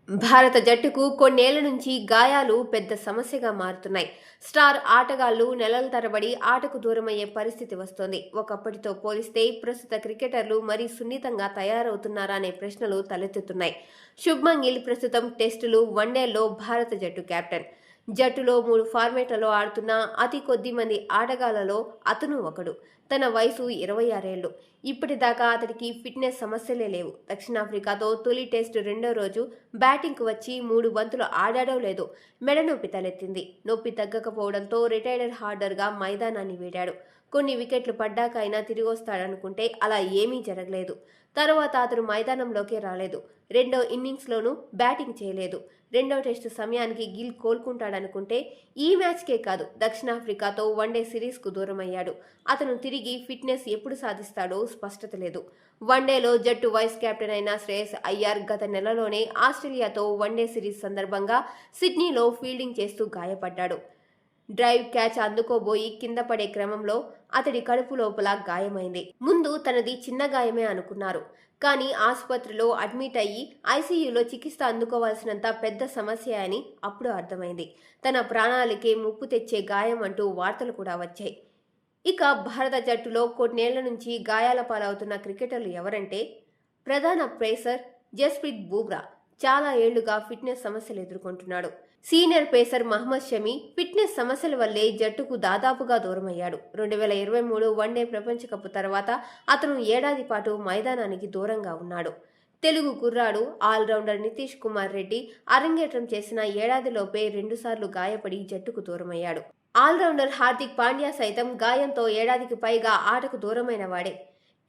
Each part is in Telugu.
భారత జట్టుకు కొన్నేళ్ల నుంచి గాయాలు పెద్ద సమస్యగా మారుతున్నాయి. స్టార్ ఆటగాళ్లు నెలల తరబడి ఆటకు దూరమయ్యే పరిస్థితి వస్తోంది. ఒకప్పటితో పోలిస్తే ప్రస్తుత క్రికెటర్లు మరీ సున్నితంగా తయారవుతున్నారా అనే ప్రశ్నలు తలెత్తుతున్నాయి. శుభ్మన్ గిల్ ప్రస్తుతం టెస్టులు, వన్డేల్లో భారత జట్టు కెప్టెన్. జట్టులో 3 ఫార్మాట్లలో ఆడుతున్న అతి కొద్ది మంది ఆటగాళ్లలో అతను ఒకడు. తన వయసు 26 ఏళ్లు. ఇప్పటిదాకా అతడికి ఫిట్నెస్ సమస్యలే లేవు. దక్షిణాఫ్రికాతో తొలి టెస్టు రెండో రోజు బ్యాటింగ్కు వచ్చి 3 బంతులు ఆడాడో లేదో మెడ నొప్పి తలెత్తింది. నొప్పి తగ్గకపోవడంతో రిటైర్డ్ హార్డర్గా మైదానాన్ని వీడాడు. కొన్ని వికెట్లు పడ్డాక అయినా తిరిగొస్తాడనుకుంటే అలా ఏమీ జరగలేదు. తర్వాత అతను మైదానంలోకే రాలేదు. రెండో ఇన్నింగ్స్లోనూ బ్యాటింగ్ చేయలేదు. రెండో టెస్టు సమయానికి గిల్ కోలుకుంటాడనుకుంటే ఈ మ్యాచ్కే కాదు, దక్షిణాఫ్రికాతో వన్డే సిరీస్కు దూరమయ్యాడు. అతను తిరిగి ఫిట్నెస్ ఎప్పుడు సాధిస్తాడో స్పష్టత లేదు. వన్డేలో జట్టు వైస్ కెప్టెన్ అయిన శ్రేయస్ అయ్యర్ గత నెలలోనే ఆస్ట్రేలియాతో వన్డే సిరీస్ సందర్భంగా సిడ్నీలో ఫీల్డింగ్ చేస్తూ గాయపడ్డాడు. డ్రైవ్ క్యాచ్ అందుకోబోయి కింద పడే క్రమంలో అతడి కడుపు లోపల గాయమైంది. ముందు తనది చిన్న గాయమే అనుకున్నారు. కానీ ఆసుపత్రిలో అడ్మిట్ అయ్యి ఐసీయూలో చికిత్స అందుకోవాల్సినంత పెద్ద సమస్య అని అప్పుడు అర్థమైంది. తన ప్రాణాలకే ముప్పు తెచ్చే గాయం అంటూ వార్తలు కూడా వచ్చాయి. ఇక భారత జట్టులో కొన్నేళ్ల నుంచి గాయాల పాలవుతున్న క్రికెటర్లు ఎవరంటే, ప్రధాన పేసర్ జస్ప్రీత్ బుమ్రా చాలా ఏళ్లుగా ఫిట్నెస్ సమస్యలు ఎదుర్కొంటున్నాడు. Senior pacer Mohammed Shami fitness సమస్యల వల్లే జట్టుకు దాదాపుగా దూరమయ్యాడు. 2023 వన్డే ప్రపంచ కప్ తర్వాత అతను ఏడాది పాటు మైదానానికి దూరంగా ఉన్నాడు. తెలుగు కుర్రాడు ఆల్రౌండర్ నితీష్ కుమార్ రెడ్డి అరంగేట్రం చేసిన ఏడాదిలోపే 2 సార్లు గాయపడి జట్టుకు దూరమయ్యాడు. ఆల్రౌండర్ హార్దిక్ పాండ్యా సైతం గాయంతో ఏడాదికి పైగా ఆటకు దూరమైన వాడే.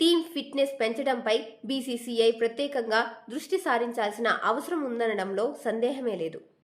టీం ఫిట్నెస్ పెంచడంపై బీసీసీఐ ప్రత్యేకంగా దృష్టి సారించాల్సిన అవసరం ఉందనడంలో సందేహమే లేదు.